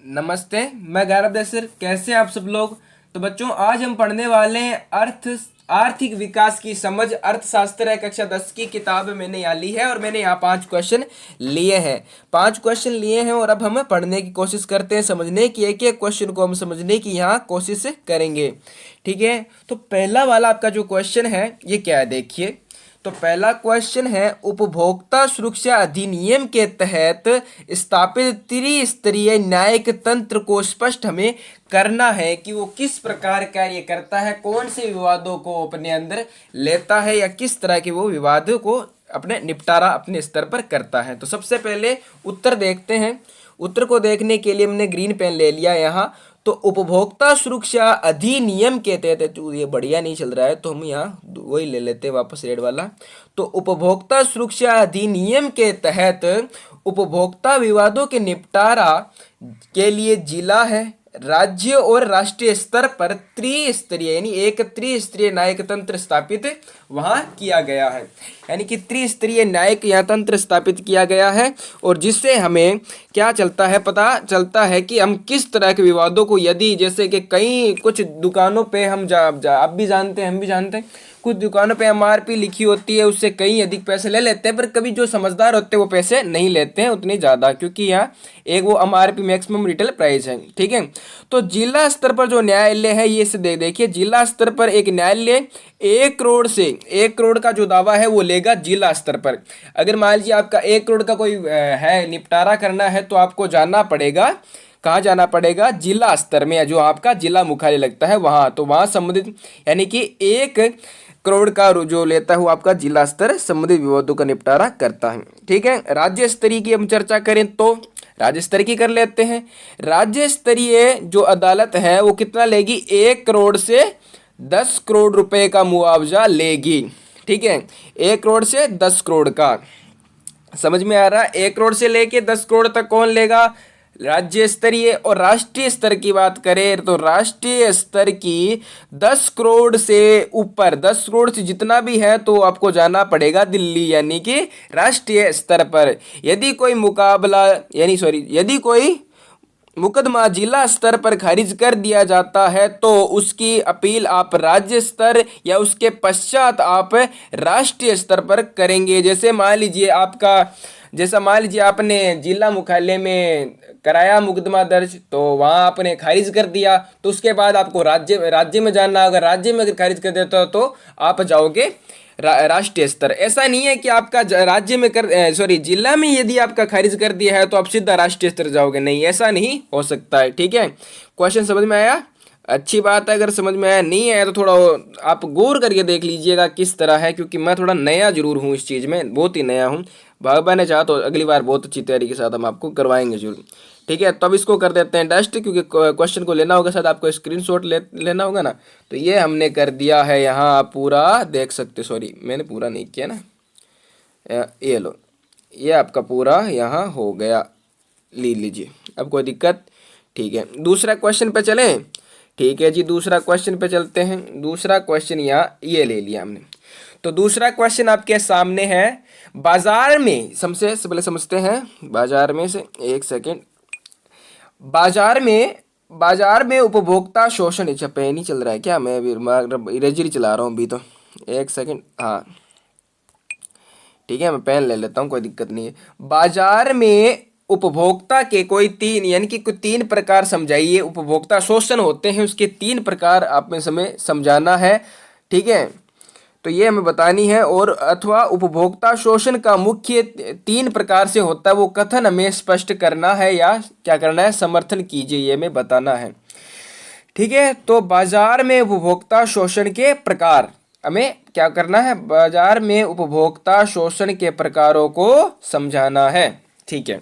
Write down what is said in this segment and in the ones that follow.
नमस्ते। मैं गौरव दसर। कैसे हैं आप सब लोग। तो बच्चों, आज हम पढ़ने वाले हैं आर्थिक विकास की समझ, अर्थशास्त्र है, कक्षा 10 की किताब मैंने यहाँ ली है और मैंने यहाँ 5 क्वेश्चन लिए हैं। 5 क्वेश्चन लिए हैं और अब हम पढ़ने की कोशिश करते हैं, समझने की, एक एक क्वेश्चन को हम समझने की यहाँ कोशिश करेंगे। ठीक है, तो पहला वाला आपका जो क्वेश्चन है ये क्या है, देखिए। तो पहला क्वेश्चन है, उपभोक्ता सुरक्षा अधिनियम के तहत स्थापित त्रिस्तरीय न्यायिक तंत्र को स्पष्ट हमें करना है कि वो किस प्रकार कार्य करता है, कौन से विवादों को अपने अंदर लेता है या किस तरह के वो विवादों को अपने निपटारा अपने स्तर पर करता है। तो सबसे पहले उत्तर देखते हैं। उत्तर को देखने के लिए हमने ग्रीन पेन ले लिया यहाँ। तो उपभोक्ता सुरक्षा अधिनियम के तहत, ये बढ़िया नहीं चल रहा है तो हम यहाँ वही ले लेते हैं वापस, रेड वाला। तो उपभोक्ता सुरक्षा अधिनियम के तहत उपभोक्ता विवादों के निपटारा के लिए जिला है, राज्य और राष्ट्रीय स्तर पर त्रिस्तरीय यानी एक त्रिस्तरीय न्यायिक तंत्र स्थापित वहां किया गया है। यानी कि त्रिस्तरीय न्यायिक यहाँ तंत्र स्थापित किया गया है और जिससे हमें क्या चलता है, पता चलता है कि हम किस तरह के विवादों को, यदि जैसे कि कई कुछ दुकानों पे हम आप भी जानते हैं, हम भी जानते हैं, कुछ दुकानों पे एमआरपी लिखी होती है, उससे कहीं अधिक पैसे ले लेते हैं, पर कभी जो समझदार होते हैं वो पैसे नहीं लेते हैं उतने ज़्यादा, क्योंकि यहाँ एक वो एमआरपी मैक्सिमम रिटेल प्राइस है। ठीक है, तो जिला स्तर पर जो न्यायालय है ये से देखिए, जिला स्तर पर एक न्यायालय 1 करोड़ का जो दावा है वो लेगा जिला स्तर पर। अगर मान लीजिए आपका 1 करोड़ का कोई है निपटारा करना है तो आपको जाना पड़ेगा, कहाँ जाना पड़ेगा, जिला स्तर में, जो आपका जिला मुख्यालय लगता है वहाँ। तो वहाँ संबंधित यानी कि 1 करोड़ का जो लेता है वो आपका जिला स्तर संबंधित विवादों का निपटारा करता है। ठीक है, राज्य स्तरीय की हम चर्चा करें तो राज्य स्तरीय की कर लेते हैं। राज्य स्तरीय जो अदालत है वो कितना लेगी, 1 करोड़ से 10 करोड़ रुपए का मुआवजा लेगी। ठीक है, 1 करोड़ से 10 करोड़ का, समझ में आ रहा है। 1 करोड़ से लेके 10 करोड़ तक कौन लेगा, राज्य स्तरीय। और राष्ट्रीय स्तर की बात करें तो राष्ट्रीय स्तर की 10 करोड़ से ऊपर, 10 करोड़ से जितना भी है तो आपको जाना पड़ेगा दिल्ली, यानी कि राष्ट्रीय स्तर पर। यदि कोई मुकाबला यदि कोई मुकदमा जिला स्तर पर खारिज कर दिया जाता है तो उसकी अपील आप राज्य स्तर या उसके पश्चात आप राष्ट्रीय स्तर पर करेंगे। जैसे मान लीजिए आपने जिला मुख्यालय में कराया मुकदमा दर्ज, तो वहाँ आपने खारिज कर दिया, तो उसके बाद आपको राज्य में जाना। अगर राज्य में अगर खारिज कर देता हो तो आप जाओगे राष्ट्रीय स्तर। ऐसा नहीं है कि आपका राज्य में जिला में यदि आपका खारिज कर दिया है तो आप सीधा राष्ट्रीय स्तर जाओगे, नहीं, ऐसा नहीं हो सकता है। ठीक है, क्वेश्चन समझ में आया, अच्छी बात है। अगर समझ में आया, नहीं आया तो थोड़ा आप गौर करके देख लीजिएगा किस तरह है, क्योंकि मैं थोड़ा नया जरूर हूँ इस चीज़ में, बहुत ही नया हूँ। भगवान ने चाहा तो अगली बार बहुत अच्छी तैयारी के साथ हम आपको करवाएंगे जरूर। ठीक है, तो अब इसको कर देते हैं डस्ट, क्योंकि क्वेश्चन को लेना होगा, शायद आपको स्क्रीनशॉट लेना होगा ना। तो ये हमने कर दिया है यहाँ, आप पूरा देख सकते, सॉरी मैंने पूरा नहीं किया ना, ये लो, ये आपका पूरा यहाँ हो गया, लीजिए, अब कोई दिक्कत। ठीक है, दूसरा क्वेश्चन पे चलें। ठीक है जी, दूसरा क्वेश्चन पे चलते हैं। दूसरा क्वेश्चन यहाँ ये ले लिया हमने। तो दूसरा क्वेश्चन आपके सामने है, बाजार में, सबसे पहले समझते हैं बाजार में से, एक सेकेंड, बाजार में उपभोक्ता शोषण, अच्छा पेन ही चल रहा है क्या, मैं अभी इरेजर ही चला रहा हूँ अभी तो, एक सेकेंड, हाँ ठीक है, मैं पेन ले लेता हूँ, कोई दिक्कत नहीं है। बाजार में उपभोक्ता के कोई 3 यानी कि कोई 3 प्रकार समझाइए, उपभोक्ता शोषण होते हैं उसके 3 प्रकार आप में समय समझाना है। ठीक है, तो ये हमें बतानी है। और अथवा उपभोक्ता शोषण का मुख्य 3 प्रकार से होता है, वो कथन हमें स्पष्ट करना है या क्या करना है, समर्थन कीजिए, ये हमें बताना है। ठीक है, तो बाजार में उपभोक्ता शोषण के प्रकार हमें क्या करना है, बाजार में उपभोक्ता शोषण के प्रकारों को समझाना है। ठीक है,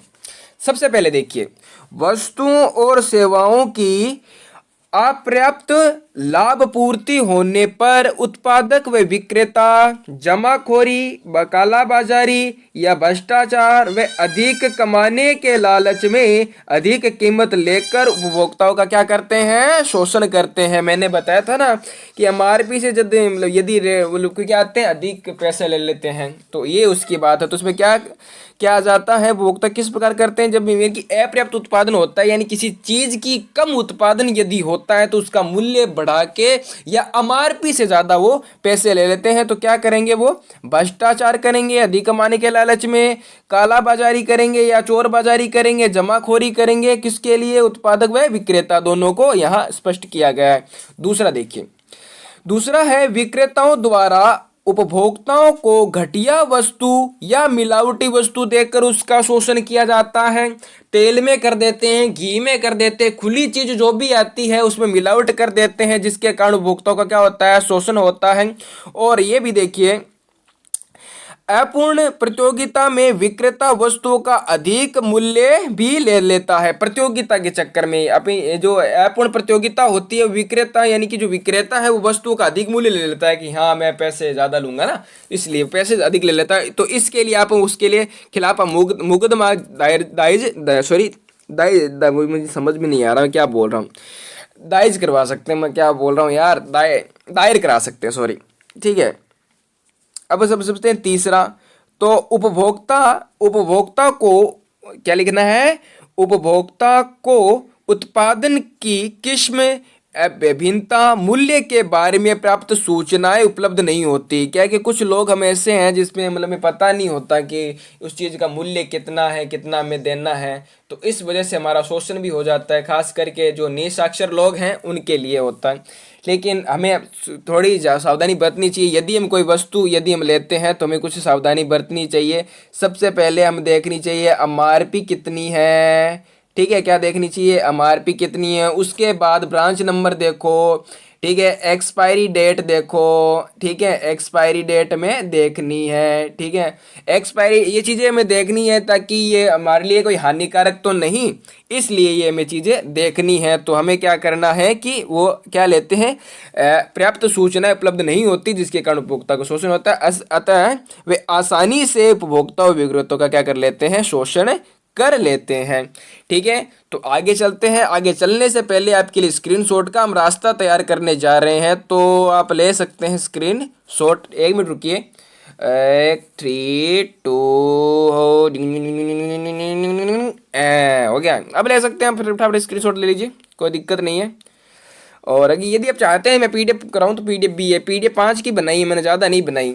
सबसे पहले देखिए, वस्तुओं और सेवाओं की अपर्याप्त लाभ पूर्ति होने पर उत्पादक व विक्रेता जमाखोरी व कालाबाजारी या भ्रष्टाचार व अधिक कमाने के लालच में अधिक कीमत लेकर उपभोक्ताओं का क्या करते हैं, शोषण करते हैं। मैंने बताया था ना कि एमआरपी से जब मतलब यदि वो लोग क्या आते हैं, अधिक पैसे ले लेते हैं, तो ये उसकी बात है। तो उसमें क्या क्या आ जाता है, उपभोक्ता किस प्रकार करते हैं, जब की अपर्याप्त उत्पादन होता है यानी किसी चीज की कम उत्पादन यदि होता है तो उसका मूल्य बढ़ा के या एमआरपी से ज्यादा वो पैसे ले लेते हैं, तो क्या करेंगे, वो भ्रष्टाचार करेंगे अधिक कमाने के लालच में, कालाबाजारी करेंगे या चोर बाजारी करेंगे, जमाखोरी करेंगे, किसके लिए, उत्पादक व विक्रेता दोनों को यहाँ स्पष्ट किया गया है। दूसरा देखिए, दूसरा है विक्रेताओं द्वारा उपभोक्ताओं को घटिया वस्तु या मिलावटी वस्तु देकर उसका शोषण किया जाता है। तेल में कर देते हैं, घी में कर देते हैं, खुली चीज जो भी आती है उसमें मिलावट कर देते हैं, जिसके कारण उपभोक्ताओं का क्या होता है, शोषण होता है। और ये भी देखिए, अपूर्ण प्रतियोगिता में विक्रेता वस्तुओं का अधिक मूल्य भी ले लेता है। प्रतियोगिता के चक्कर में अपनी जो अपूर्ण प्रतियोगिता होती है, विक्रेता यानी कि जो विक्रेता है वो वस्तुओं का अधिक मूल्य ले लेता है कि हाँ मैं पैसे ज्यादा लूंगा ना, इसलिए पैसे अधिक ले लेता है। तो इसके लिए आप उसके लिए खिलाफ मुकदमा मुझे समझ में नहीं आ रहा क्या बोल रहा हूँ, दायर करवा सकते हैं, मैं क्या बोल रहा हूँ यार, दायर करा सकते हैं, सॉरी, ठीक है। अब सब समझते हैं तीसरा, तो उपभोक्ता उपभोक्ता को क्या लिखना है, उपभोक्ता को उत्पादन की किस्म विभिन्नता मूल्य के बारे में प्राप्त सूचनाएं उपलब्ध नहीं होती। क्या कि कुछ लोग हम ऐसे हैं जिसमें मतलब में पता नहीं होता कि उस चीज़ का मूल्य कितना है, कितना हमें देना है, तो इस वजह से हमारा शोषण भी हो जाता है। खास करके जो निसाक्षर लोग हैं उनके लिए होता है। लेकिन हमें थोड़ी सावधानी बरतनी चाहिए। यदि हम कोई वस्तु यदि हम लेते हैं तो हमें कुछ सावधानी बरतनी चाहिए। सबसे पहले हम देखनी चाहिए एमआरपी कितनी है, ठीक है, क्या देखनी चाहिए, एमआरपी कितनी है। उसके बाद ब्रांच नंबर देखो, ठीक है, एक्सपायरी डेट देखो, ठीक है, एक्सपायरी डेट में देखनी है, ठीक है, एक्सपायरी ये चीज़ें हमें देखनी है ताकि ये हमारे लिए कोई हानिकारक तो नहीं, इसलिए ये हमें चीज़ें देखनी है। तो हमें क्या करना है कि वो क्या लेते हैं, पर्याप्त सूचनाएं उपलब्ध नहीं होती जिसके कारण उपभोक्ता को शोषण होता है। अतः वे आसानी से उपभोक्ता और विक्रेताओं का क्या कर लेते हैं, शोषण कर लेते हैं, ठीक है। तो आगे चलते हैं। आगे चलने से पहले आपके लिए स्क्रीनशॉट का हम रास्ता तैयार करने जा रहे हैं, तो आप ले सकते हैं स्क्रीनशॉट। एक मिनट रुकिए, 1 3 2 हो गया। अब ले सकते हैं, फिर फटाफट स्क्रीनशॉट ले लीजिए, कोई दिक्कत नहीं है। और अगर यदि आप चाहते हैं मैं पीडीएफ कराऊं तो पीडीएफ भी है, पीडीएफ 5 की बनाई है मैंने, ज़्यादा नहीं बनाई,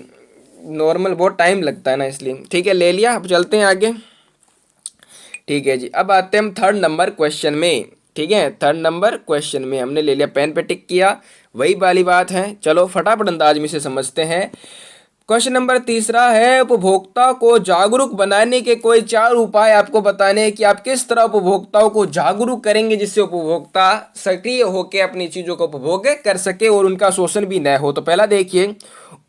नॉर्मल बहुत टाइम लगता है ना इसलिए, ठीक है, ले लिया। अब चलते हैं आगे, ठीक है जी। अब आते हैं हम थर्ड नंबर क्वेश्चन में, ठीक है, थर्ड नंबर क्वेश्चन में हमने ले लिया, पेन पे टिक किया, वही वाली बात है। चलो फटाफट अंदाज में से समझते हैं। क्वेश्चन नंबर तीसरा है, उपभोक्ता को जागरूक बनाने के कोई 4 उपाय आपको बताने हैं कि आप किस तरह उपभोक्ताओं को जागरूक करेंगे जिससे उपभोक्ता सक्रिय होकर अपनी चीज़ों को उपभोग कर सके और उनका शोषण भी न हो। तो पहला देखिए,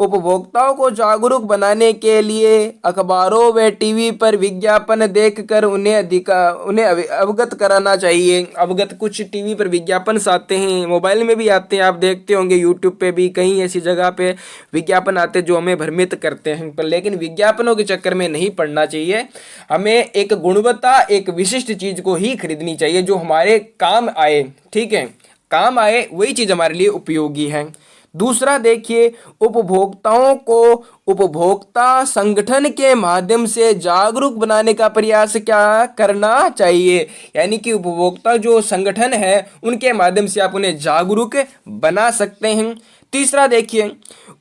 उपभोक्ताओं को जागरूक बनाने के लिए अखबारों व टीवी पर विज्ञापन देखकर उन्हें अवगत कराना चाहिए। अवगत कुछ टीवी पर विज्ञापन आते हैं, मोबाइल में भी आते हैं, आप देखते होंगे यूट्यूब पे भी कहीं ऐसी जगह पे विज्ञापन आते हैं जो हमें भ्रमित करते हैं, पर लेकिन विज्ञापनों के चक्कर में नहीं पड़ना चाहिए। हमें एक गुणवत्ता, एक विशिष्ट चीज को ही खरीदनी चाहिए जो हमारे काम आए, ठीक है, काम आए वही चीज हमारे लिए उपयोगी है। दूसरा देखिए, उपभोक्ताओं को उपभोक्ता संगठन के माध्यम से जागरूक बनाने का प्रयास क्या करना चाहिए, यानी कि उपभोक्ता जो संगठन है उनके माध्यम से आप उन्हें जागरूक बना सकते हैं। तीसरा देखिए,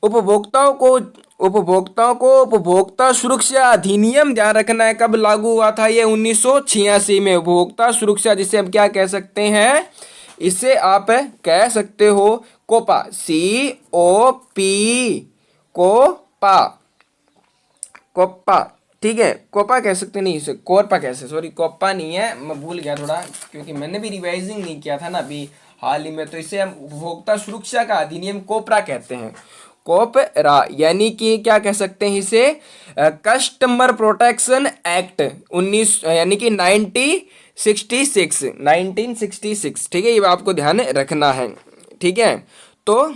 उपभोक्ताओं को उपभोक्ता सुरक्षा अधिनियम ध्यान रखना है, कब लागू हुआ था ये, 1986 में। उपभोक्ता सुरक्षा जिसे हम क्या कह सकते हैं, इसे आप कह सकते हो कोपा, COP, कोपा, ठीक है, कोपा कह सकते नहीं, इसे कोरपा कैसे, सॉरी कोपा नहीं है, मैं भूल गया थोड़ा क्योंकि मैंने भी रिवाइजिंग नहीं किया था ना अभी हाल ही में। तो इसे हम उपभोक्ता सुरक्षा का अधिनियम कोपरा कहते हैं, कोपरा, यानी कि क्या कह सकते हैं इसे, कस्टमर प्रोटेक्शन एक्ट 19 यानी कि 1966, ठीक है, ये आपको ध्यान रखना है, ठीक है। तो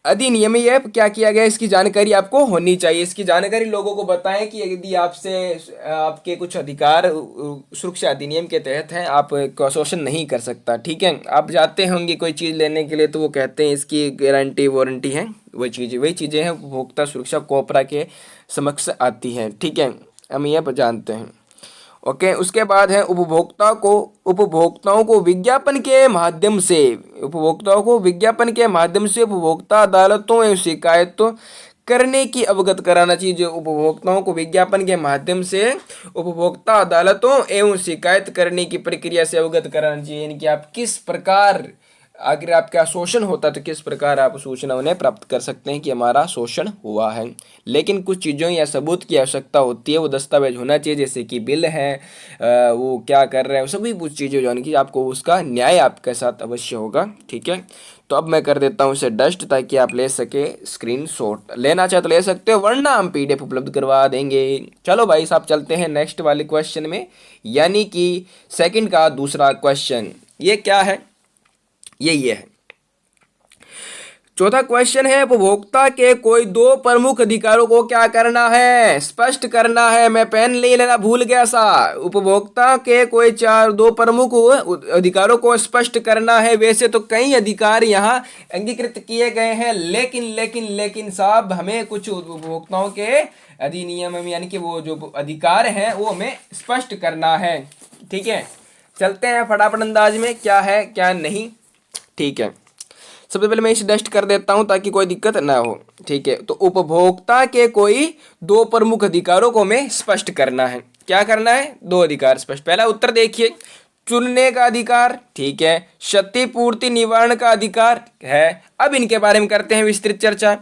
अधिनियम में यह क्या किया गया, इसकी जानकारी आपको होनी चाहिए। इसकी जानकारी लोगों को बताएं कि यदि आपसे आपके कुछ अधिकार सुरक्षा अधिनियम के तहत हैं, आप का शोषण नहीं कर सकता। ठीक है, आप जाते होंगे कोई चीज़ लेने के लिए तो वो कहते हैं इसकी गारंटी वारंटी है, वही चीज़ें हैं उपभोक्ता सुरक्षा कोपरा के समक्ष आती हैं। ठीक है, हम यह जानते हैं। ओके, उसके बाद है उपभोक्ताओं को विज्ञापन के माध्यम से उपभोक्ता अदालतों एवं शिकायतों करने की अवगत कराना चाहिए। जो उपभोक्ताओं को विज्ञापन के माध्यम से उपभोक्ता अदालतों एवं शिकायत करने की प्रक्रिया से अवगत कराना चाहिए, यानी कि आप किस प्रकार, अगर आपका शोषण होता तो किस प्रकार आप सूचना उन्हें प्राप्त कर सकते हैं कि हमारा शोषण हुआ है। लेकिन कुछ चीज़ों या सबूत की आवश्यकता होती है, वो दस्तावेज होना चाहिए, जैसे कि बिल है, वो क्या कर रहे हैं, सभी कुछ चीज़ें जो कि आपको उसका न्याय आपके साथ अवश्य होगा। ठीक है, तो अब मैं कर देता हूँ इसे डस्ट, ताकि आप ले सके स्क्रीनशॉट। लेना चाहे तो ले सकते हो, वरना हम PDF उपलब्ध करवा देंगे। चलो भाई साहब, चलते हैं नेक्स्ट वाले क्वेश्चन में, यानी कि सेकंड का दूसरा क्वेश्चन। ये क्या है, ये है। चौथा क्वेश्चन है, उपभोक्ता के कोई दो प्रमुख अधिकारों को क्या करना है, स्पष्ट करना है। मैं पेन ले लेना भूल गया सा। उपभोक्ता के कोई दो प्रमुख अधिकारों को स्पष्ट करना है। वैसे तो कई अधिकार यहाँ अंगीकृत किए गए हैं, लेकिन साहब, हमें कुछ उपभोक्ताओं के अधिनियम यानी कि वो जो अधिकार हैं वो हमें स्पष्ट करना है। ठीक है, चलते हैं फटाफट अंदाज में, क्या है क्या नहीं। ठीक है, सबसे पहले मैं इसे डस्ट कर देता हूं ताकि कोई दिक्कत ना हो। ठीक है, तो उपभोक्ता के कोई दो प्रमुख अधिकारों को हमें स्पष्ट करना है। क्या करना है, दो अधिकार स्पष्ट। पहला उत्तर देखिए, चुनने का अधिकार। ठीक है, क्षतिपूर्ति निवारण का अधिकार है। अब इनके बारे में करते हैं विस्तृत चर्चा।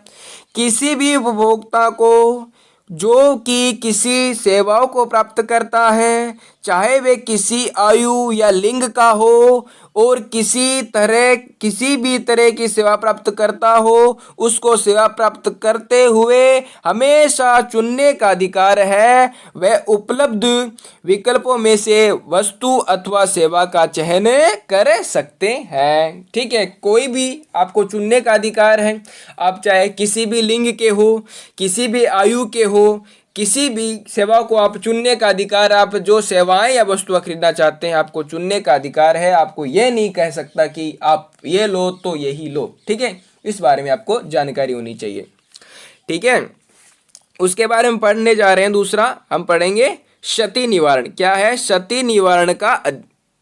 किसी भी उपभोक्ता को जो कि किसी सेवाओं को प्राप्त करता है, चाहे वे किसी आयु या लिंग का हो, और किसी भी तरह की सेवा प्राप्त करता हो, उसको सेवा प्राप्त करते हुए हमेशा चुनने का अधिकार है। वह उपलब्ध विकल्पों में से वस्तु अथवा सेवा का चयन कर सकते हैं। ठीक है, कोई भी आपको चुनने का अधिकार है। आप चाहे किसी भी लिंग के हो, किसी भी आयु के हो, किसी भी सेवा को आप चुनने का अधिकार, आप जो सेवाएं या वस्तुएं खरीदना चाहते हैं आपको चुनने का अधिकार है। आपको ये नहीं कह सकता कि आप ये लो तो यही लो। ठीक है, इस बारे में आपको जानकारी होनी चाहिए। ठीक है, उसके बारे में पढ़ने जा रहे हैं। दूसरा हम पढ़ेंगे क्षति निवारण। क्या है, क्षति निवारण का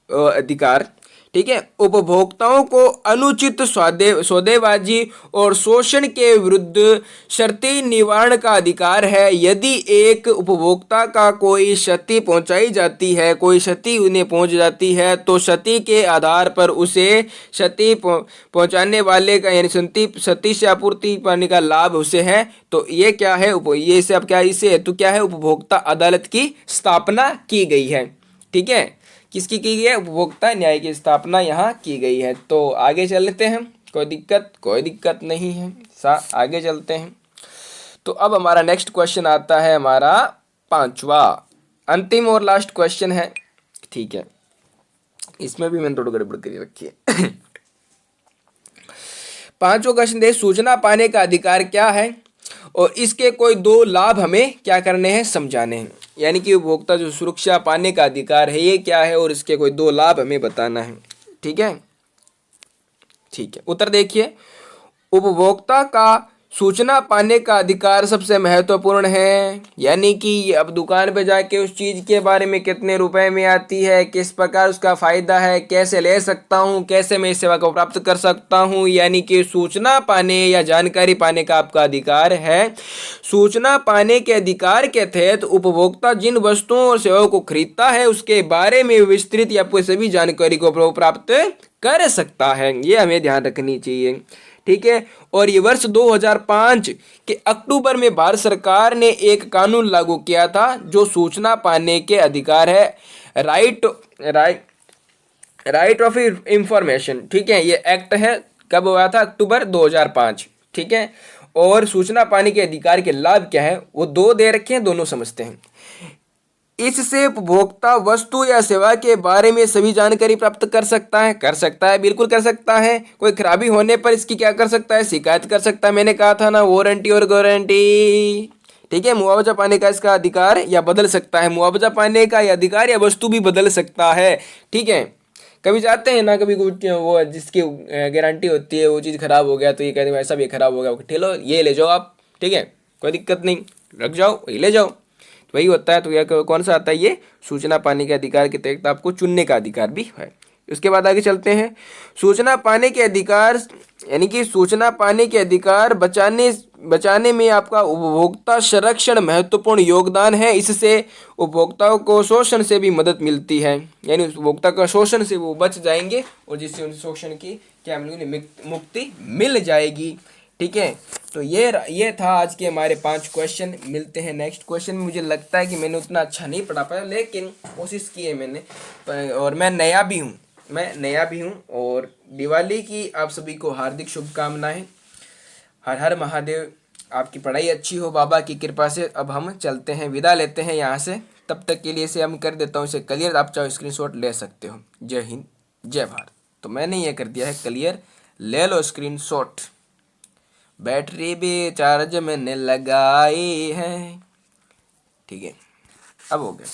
अधिकार। ठीक है, उपभोक्ताओं को अनुचित सौदेबाजी और शोषण के विरुद्ध क्षति निवारण का अधिकार है। यदि एक उपभोक्ता का कोई क्षति पहुंचाई जाती है, कोई क्षति उन्हें पहुंच जाती है, तो क्षति के आधार पर उसे क्षति पहुंचाने वाले का यानी क्षति से आपूर्ति पाने का लाभ उसे है। तो ये क्या है, ये से अब क्या इसे हेतु क्या है, उपभोक्ता अदालत की स्थापना की गई है। ठीक है, किसकी की गई है, उपभोक्ता न्याय की स्थापना यहाँ की गई है। तो आगे चलते हैं, कोई दिक्कत नहीं है। आगे चलते हैं। तो अब हमारा नेक्स्ट क्वेश्चन आता है, हमारा पांचवा अंतिम और लास्ट क्वेश्चन है। ठीक है, इसमें भी मैंने थोड़ा गड़बड़ कर रखी है। पांचवा क्वेश्चन दे, सूचना पाने का अधिकार क्या है और इसके कोई दो लाभ हमें क्या करने हैं, समझाने हैं। यानी कि उपभोक्ता जो सुरक्षा पाने का अधिकार है ये क्या है और इसके कोई दो लाभ हमें बताना है। ठीक है, उत्तर देखिए, उपभोक्ता का सूचना पाने का अधिकार सबसे महत्वपूर्ण है। यानी कि अब दुकान पे जाके उस चीज़ के बारे में कितने रुपए में आती है, किस प्रकार उसका फ़ायदा है, कैसे ले सकता हूँ, कैसे मैं इस सेवा को प्राप्त कर सकता हूँ, यानी कि सूचना पाने या जानकारी पाने का आपका अधिकार है। सूचना पाने के अधिकार के तहत उपभोक्ता जिन वस्तुओं और सेवाओं को खरीदता है उसके बारे में विस्तृत या सभी जानकारी को प्राप्त कर सकता है। ये हमें ध्यान रखनी चाहिए। ठीक है, और ये वर्ष 2005 के अक्टूबर में भारत सरकार ने एक कानून लागू किया था जो सूचना पाने के अधिकार है, राइट ऑफ इंफॉर्मेशन। ठीक है, ये एक्ट है, कब हुआ था, अक्टूबर 2005। ठीक है, और सूचना पाने के अधिकार के लाभ क्या है वो दो दे रखे हैं, दोनों समझते हैं। इससे उपभोक्ता वस्तु या सेवा के बारे में सभी जानकारी प्राप्त कर सकता है, बिल्कुल कर सकता है। कोई खराबी होने पर इसकी क्या कर सकता है, शिकायत कर सकता है। मैंने कहा था ना, वारंटी और गारंटी। ठीक है, मुआवजा पाने का इसका अधिकार या बदल सकता है, मुआवजा पाने का या अधिकार या वस्तु भी बदल सकता है। ठीक है, कभी जाते हैं ना, कभी कुछ वो जिसकी गारंटी होती है वो चीज़ खराब हो गया तो ये कहते हैं ऐसा भी खराब हो गया, ठेलो ये ले जाओ आप, ठीक है, कोई दिक्कत नहीं, रख जाओ वही ले जाओ, वही होता है। तो यह कौन सा आता है, ये सूचना पाने के अधिकार के तहत आपको चुनने का अधिकार भी है। उसके बाद आगे चलते हैं। सूचना पाने के अधिकार यानी कि सूचना पाने के अधिकार बचाने में आपका उपभोक्ता संरक्षण महत्वपूर्ण योगदान है। इससे उपभोक्ताओं को शोषण से भी मदद मिलती है, यानी उपभोक्ता का शोषण से वो बच जाएंगे और जिससे उन शोषण की क्या मुक्ति मिल जाएगी। ठीक है, तो ये था आज के हमारे 5 क्वेश्चन। मिलते हैं नेक्स्ट क्वेश्चन में। मुझे लगता है कि मैंने उतना अच्छा नहीं पढ़ा पाया, लेकिन कोशिश की है मैंने, और मैं नया भी हूँ और दिवाली की आप सभी को हार्दिक शुभकामनाएं। हर हर महादेव, आपकी पढ़ाई अच्छी हो बाबा की कृपा से। अब हम चलते हैं, विदा लेते हैं यहाँ से। तब तक के लिए इसे हम कर देता हूँ इसे क्लियर, आप चाहो स्क्रीनशॉट ले सकते हो। जय हिंद जय भारत। तो मैंने ये कर दिया है क्लियर, ले लो स्क्रीनशॉट। बैटरी भी चार्ज मैंने लगाई है। ठीक है, अब हो गया।